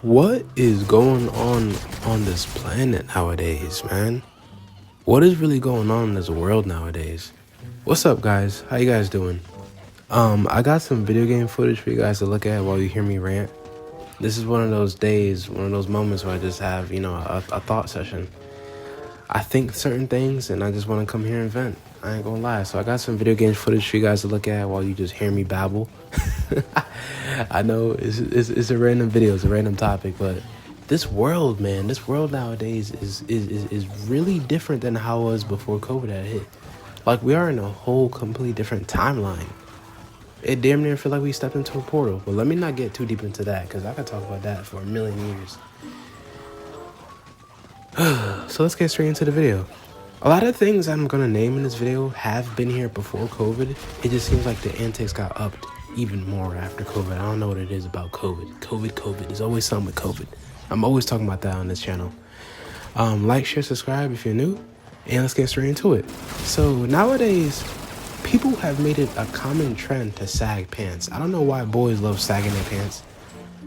What is going on this planet nowadays, man? What is really going on in this world nowadays? What's up, guys? How you guys doing? I got some video game footage for you guys to look at while you hear me rant. This is one of those days, one of those moments where I just have, a thought session. I think certain things and I just want to come here and vent. I ain't gonna lie. So I got some video game footage for you guys to look at while you just hear me babble. I know it's a random video, it's a random topic, but this world, man, this world nowadays is really different than how it was before COVID had hit. Like, we are in a whole completely different timeline. It damn near feel like we stepped into a portal. But let me not get too deep into that, because I could talk about that for a million years. So let's get straight into the video. A lot of things I'm gonna name in this video have been here before COVID. It just seems like the antics got upped even more after COVID. I don't know what it is about COVID. COVID. There's always something with COVID. I'm always talking about that on this channel. Like, share, subscribe if you're new, and let's get straight into it. So nowadays, people have made it a common trend to sag pants. I don't know why boys love sagging their pants.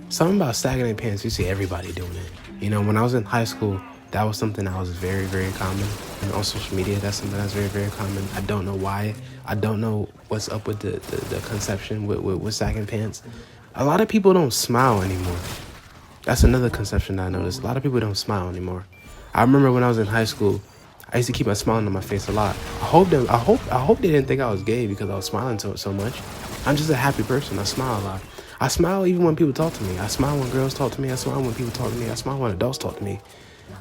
Something about sagging their pants, you see everybody doing it. You know, when I was in high school, that was something that was very, very common. And on social media, that's something that's very, very common. I don't know why. I don't know what's up with the conception with sagging pants. A lot of people don't smile anymore. That's another conception that I noticed. A lot of people don't smile anymore. I remember when I was in high school, I used to keep my smiling on my face a lot. I hope they didn't think I was gay because I was smiling so much. I'm just a happy person. I smile a lot. I smile even when people talk to me. I smile when girls talk to me. I smile when people talk to me. I smile when adults talk to me.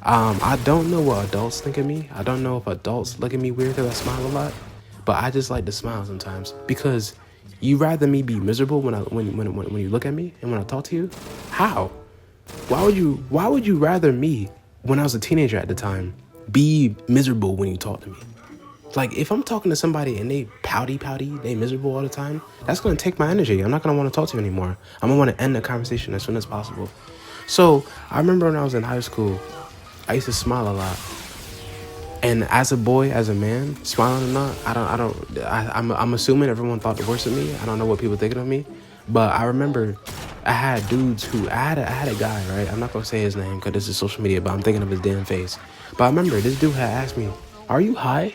I don't know what adults think of me. I don't know if adults look at me weird because I smile a lot, but I just like to smile sometimes because you rather me be miserable when you look at me and when I talk to you. How? Why would you rather me, when I was a teenager at the time, be miserable when you talk to me? Like, if I'm talking to somebody and they pouty, they miserable all the time, that's gonna take my energy. I'm not gonna want to talk to you anymore. I'm gonna want to end the conversation as soon as possible. So I remember when I was in high school, I used to smile a lot. And as a boy, as a man, smiling or not, I'm assuming everyone thought the worst of me. I don't know what people thinking of me. But I remember I had dudes I had a guy, right? I'm not going to say his name because this is social media, but I'm thinking of his damn face. But I remember this dude had asked me, "Are you high?"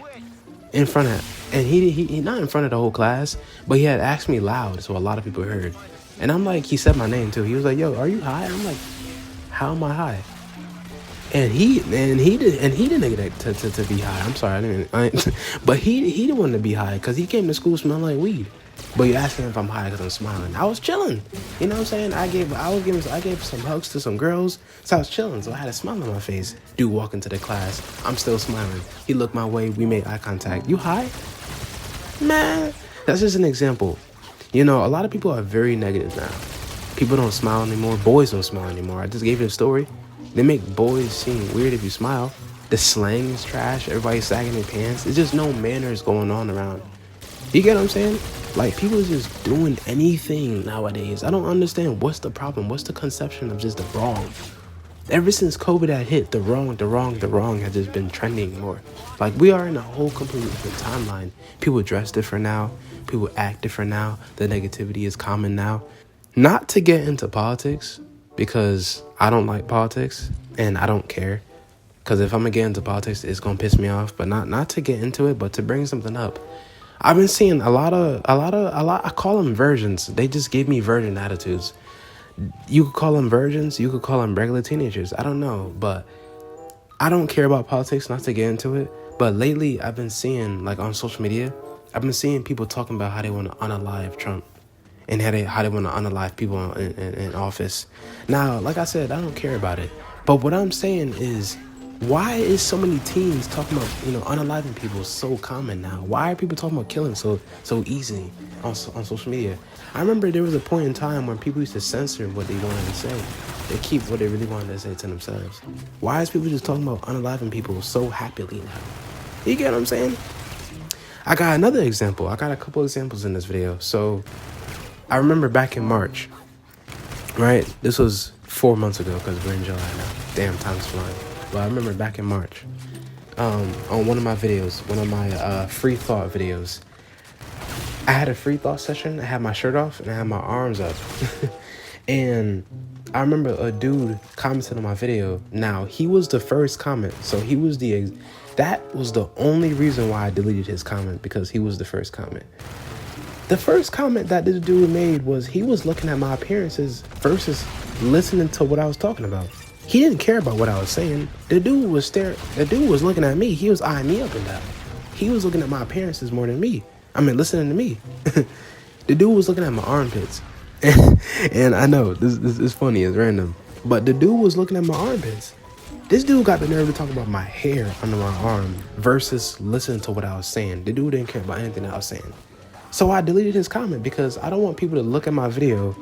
In front of, and he not in front of the whole class, but he had asked me loud, so a lot of people heard. And I'm like, he said my name too. He was like, "Yo, are you high?" I'm like, "How am I high?" And he didn't get to be high. I'm sorry, but he didn't want to be high because he came to school smelling like weed. But you asking if I'm high because I'm smiling. I was chilling. You know what I'm saying? I gave some hugs to some girls, so I was chilling. So I had a smile on my face. Dude walk into the class. I'm still smiling. He looked my way. We made eye contact. You high? Man, that's just an example. You know, a lot of people are very negative now. People don't smile anymore. Boys don't smile anymore. I just gave you a story. They make boys seem weird if you smile. The slang is trash. Everybody's sagging their pants. There's just no manners going on around. You get what I'm saying? Like, people are just doing anything nowadays. I don't understand. What's the problem? What's the conception of just the wrong? Ever since COVID had hit, the wrong has just been trending more. Like, we are in a whole completely different timeline. People dress different now. People act different now. The negativity is common now. Not to get into politics, because I don't like politics and I don't care. Because if I'm gonna get into politics, it's gonna piss me off. But not to get into it, but to bring something up. I've been seeing a lot. I call them versions. They just give me virgin attitudes. You could call them virgins. You could call them regular teenagers. I don't know, but I don't care about politics. Not to get into it, but lately I've been seeing, like, on social media, I've been seeing people talking about how they want to unalive Trump. And how they want to unalive people in office. Now, like I said, I don't care about it. But what I'm saying is, why is so many teens talking about, unaliving people so common now? Why are people talking about killing so easy on social media? I remember there was a point in time when people used to censor what they wanted to say. They keep what they really wanted to say to themselves. Why is people just talking about unaliving people so happily now? You get what I'm saying? I got another example. I got a couple examples in this video. So I remember back in March, right? This was 4 months ago because we're in July now. Damn, time's flying. But I remember back in March, on one of my videos, one of my free thought videos, I had a free thought session. I had my shirt off and I had my arms up. And I remember a dude commented on my video. Now, he was the first comment. So he was that was the only reason why I deleted his comment, because he was the first comment. The first comment that this dude made was he was looking at my appearances versus listening to what I was talking about. He didn't care about what I was saying. The dude was looking at me. He was eyeing me up and down. He was looking at my appearances more than me. I mean, listening to me. The dude was looking at my armpits. And I know, this is funny, it's random. But the dude was looking at my armpits. This dude got the nerve to talk about my hair under my arm versus listening to what I was saying. The dude didn't care about anything I was saying. So I deleted his comment because I don't want people to look at my video,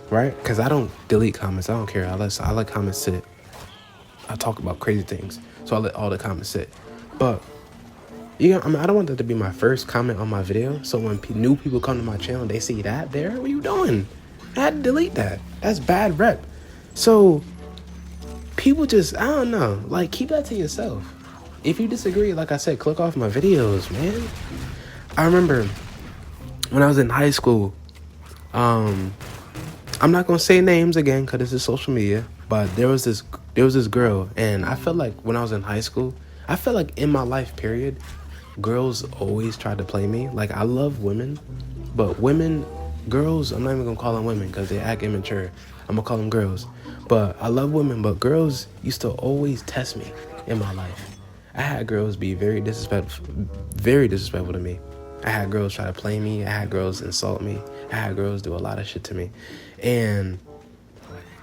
right? Because I don't delete comments. I don't care. I let comments sit. I talk about crazy things. So I let all the comments sit. But I don't want that to be my first comment on my video. So when new people come to my channel, they see that there. What are you doing? I had to delete that. That's bad rep. So people just, I don't know, like, keep that to yourself. If you disagree, like I said, click off my videos, man. I remember when I was in high school, I'm not gonna say names again because this is social media, but there was this girl, and I felt like when I was in high school, I felt like in my life period, girls always tried to play me. Like, I love women, but girls, I'm not even gonna call them women because they act immature. I'm gonna call them girls. But I love women, but girls used to always test me in my life. I had girls be very disrespectful to me. I had girls try to play me. I had girls insult me. I had girls do a lot of shit to me. And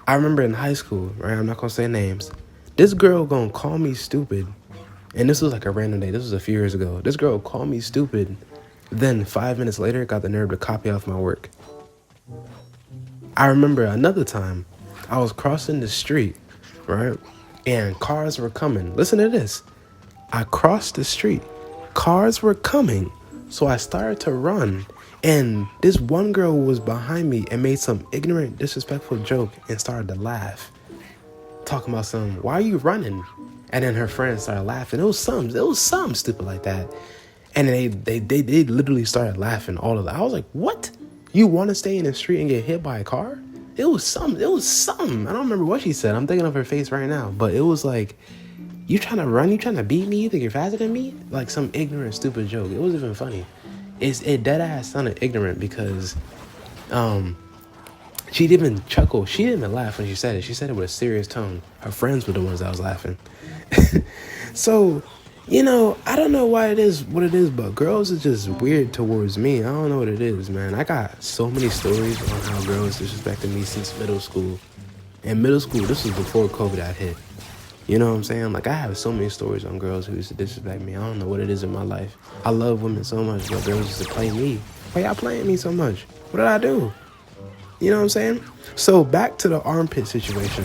I remember in high school, right? I'm not gonna say names. This girl gonna call me stupid. And this was like a random day. This was a few years ago. This girl called me stupid. Then 5 minutes later, got the nerve to copy off my work. I remember another time, I was crossing the street, right? And cars were coming. Listen to this. I crossed the street. Cars were coming. So I started to run. And this one girl was behind me and made some ignorant, disrespectful joke and started to laugh. Talking about why are you running? And then her friends started laughing. It was something stupid like that. And they literally started laughing, all of that. I was like, what? You want to stay in the street and get hit by a car? It was something. I don't remember what she said. I'm thinking of her face right now. But it was like, you trying to run? You trying to beat me? You think you're faster than me? Like some ignorant, stupid joke. It wasn't even funny. It dead ass sounded ignorant because she didn't even chuckle. She didn't even laugh when she said it. She said it with a serious tone. Her friends were the ones that was laughing. So, I don't know why it is what it is, but girls are just weird towards me. I don't know what it is, man. I got so many stories on how girls disrespected me since middle school. In middle school, this was before COVID had hit. You know what I'm saying? Like, I have so many stories on girls who used to disrespect me. I don't know what it is in my life. I love women so much, but girls used to play me. Why y'all playing me so much? What did I do? You know what I'm saying? So back to the armpit situation.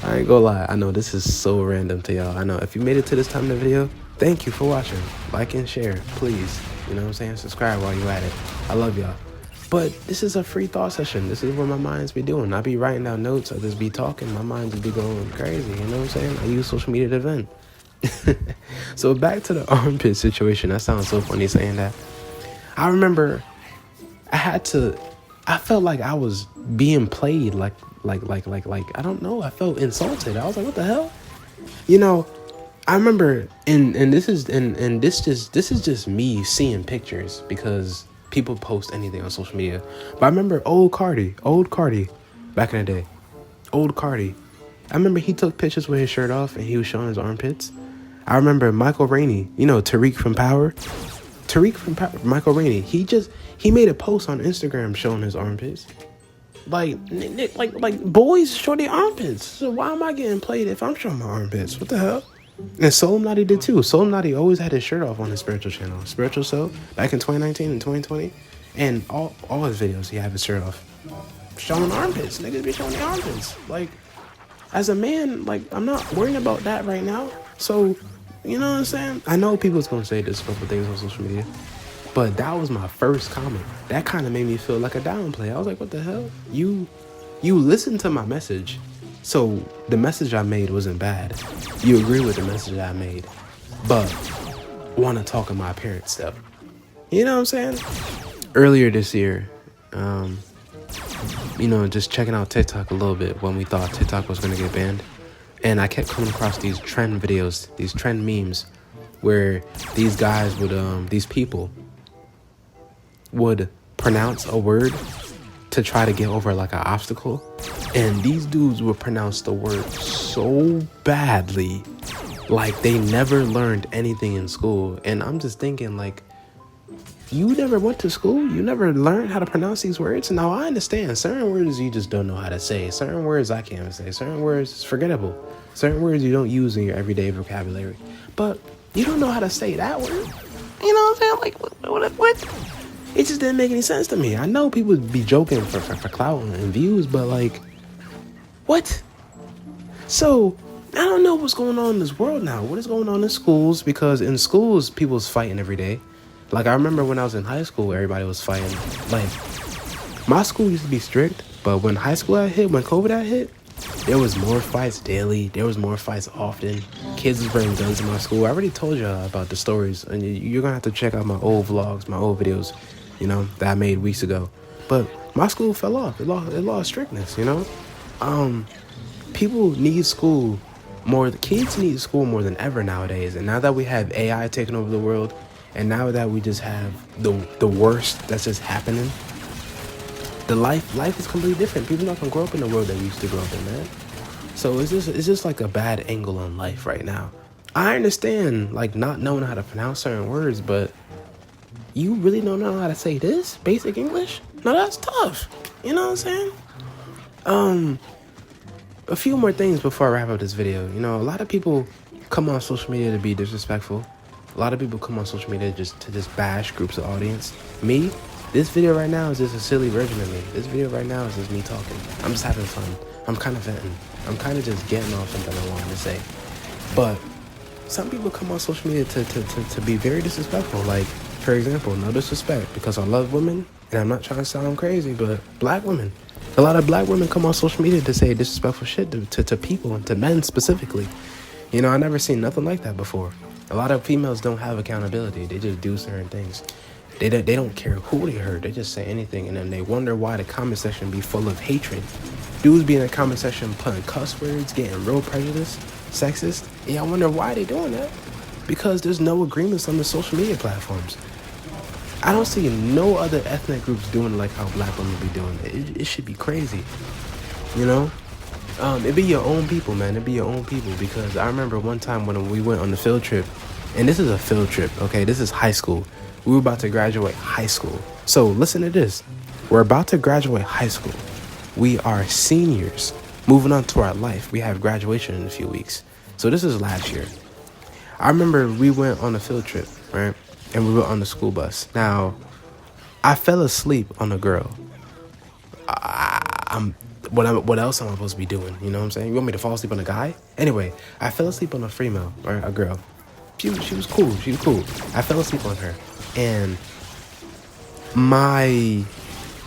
I ain't gonna lie. I know this is so random to y'all. I know if you made it to this time in the video, thank you for watching. Like and share, please. You know what I'm saying? Subscribe while you at it. I love y'all. But this is a free thought session. This is what my minds be doing. I be writing down notes or just be talking. My mind just be going crazy. You know what I'm saying? I use social media to vent. So back to the armpit situation. That sounds so funny saying that. I remember I felt like I was being played like I don't know. I felt insulted. I was like, what the hell? I remember and this is just me seeing pictures because people post anything on social media. But I remember old Cardi, back in the day. Old Cardi. I remember he took pictures with his shirt off and he was showing his armpits. I remember Michael Rainey, Tariq from Power. Michael Rainey, he made a post on Instagram showing his armpits. Like boys show their armpits. So why am I getting played if I'm showing my armpits? What the hell? And Soul Nutty did too. Soul Nutty always had his shirt off on his spiritual channel. Spiritual Soul, back in 2019 and 2020. And all his videos, he had his shirt off. Showing armpits. Niggas be showing their armpits. Like, as a man, like, I'm not worrying about that right now. So, you know what I'm saying? I know people's gonna say disrespectful things on social media. But that was my first comment. That kind of made me feel like a downplay. I was like, what the hell? You listened to my message. So the message I made wasn't bad. You agree with the message I made. But want to talk in my appearance stuff. You know what I'm saying? Earlier this year, just checking out TikTok a little bit when we thought TikTok was going to get banned. And I kept coming across these trend videos, these trend memes, where these guys would, these people would pronounce a word to try to get over like an obstacle. And these dudes would pronounce the word so badly, like they never learned anything in school. And I'm just thinking, like, you never went to school? You never learned how to pronounce these words? Now, I understand certain words you just don't know how to say. Certain words I can't say. Certain words is forgettable. Certain words you don't use in your everyday vocabulary. But you don't know how to say that word? You know what I'm saying? Like, what? It just didn't make any sense to me. I know people be joking for clout and views, but like, what? So, I don't know what's going on in this world now. What is going on in schools? Because in schools, people's fighting every day. Like, I remember when I was in high school, everybody was fighting. Like, my school used to be strict, but when high school had hit, when COVID had hit, there was more fights daily. There was more fights often. Kids was bringing guns in my school. I already told y'all about the stories, and you're going to have to check out my old vlogs, my old videos, that I made weeks ago. But my school fell off. It lost strictness, People need school more. The kids need school more than ever nowadays. And now that we have AI taking over the world, and now that we just have the worst that's just happening, the life is completely different. People not gonna grow up in the world that we used to grow up in, man. So it's just like a bad angle on life right now. I understand like not knowing how to pronounce certain words, but you really don't know how to say this basic English? No, that's tough. You know what I'm saying? A few more things before I wrap up this video. A lot of people come on social media to be disrespectful. A lot of people come on social media to just bash groups of audience. Me, this video right now is just a silly version of me. This video right now is just me talking. I'm just having fun. I'm kind of venting. I'm kind of just getting off something I wanted to say. But some people come on social media to be very disrespectful. Like, for example, no disrespect, because I love women, and I'm not trying to sound crazy, but black women. A lot of black women come on social media to say disrespectful shit to people and to men specifically. I never seen nothing like that before. A lot of females don't have accountability. They just do certain things. They don't care who they hurt. They just say anything, and then they wonder why the comment section be full of hatred. Dudes be in the comment section putting cuss words, getting real prejudiced, sexist. Yeah, I wonder why they doing that. Because there's no agreements on the social media platforms. I don't see no other ethnic groups doing like how black women be doing it. It should be crazy, It be your own people, man. It be your own people. Because I remember one time when we went on the field trip, and this is a field trip, okay? This is high school. We were about to graduate high school. So listen to this. We're about to graduate high school. We are seniors, moving on to our life. We have graduation in a few weeks. So this is last year. I remember we went on a field trip, right? And we were on the school bus. Now, I fell asleep on a girl. What else am I supposed to be doing? You know what I'm saying? You want me to fall asleep on a guy? Anyway, I fell asleep on a female, or a girl. She was cool. She was cool. I fell asleep on her. And my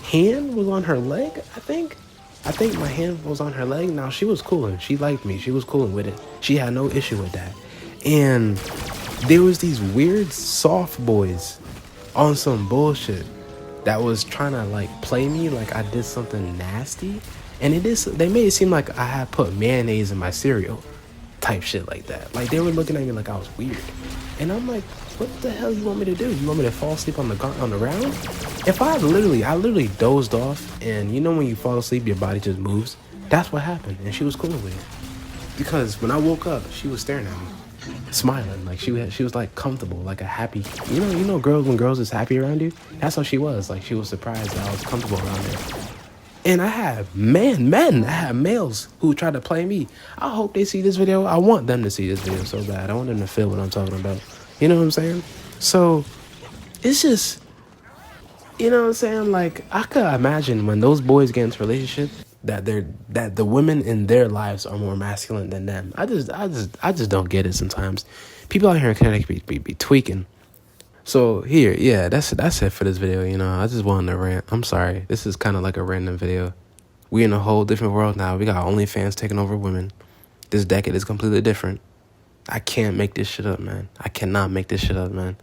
hand was on her leg, I think. I think my hand was on her leg. Now, she was cool, and she liked me. She was cool with it. She had no issue with that. And there was these weird soft boys on some bullshit that was trying to like play me like I did something nasty. And they made it seem like I had put mayonnaise in my cereal type shit like that. Like, they were looking at me like I was weird. And I'm like, what the hell you want me to do? You want me to fall asleep on the ground? If I literally dozed off, and when you fall asleep, your body just moves. That's what happened. And she was cool with it. Because when I woke up, she was staring at me, smiling. Like, she was like comfortable, like a happy, girls, when girls is happy around you, that's how she was. Like, she was surprised that I was comfortable around her. And I have males who try to play me. I hope they see this video. I want them to see this video so bad. I want them to feel what I'm talking about. You know what I'm saying? So it's just, you know what I'm saying? Like, I could imagine when those boys get into a relationship that the women in their lives are more masculine than them. I just don't get it sometimes. People out here in Connecticut be tweaking. So here, yeah, that's it for this video. I just wanted to rant. I'm sorry. This is kind of like a random video. We in a whole different world now. We got OnlyFans taking over women. This decade is completely different. I can't make this shit up, man. I cannot make this shit up, man.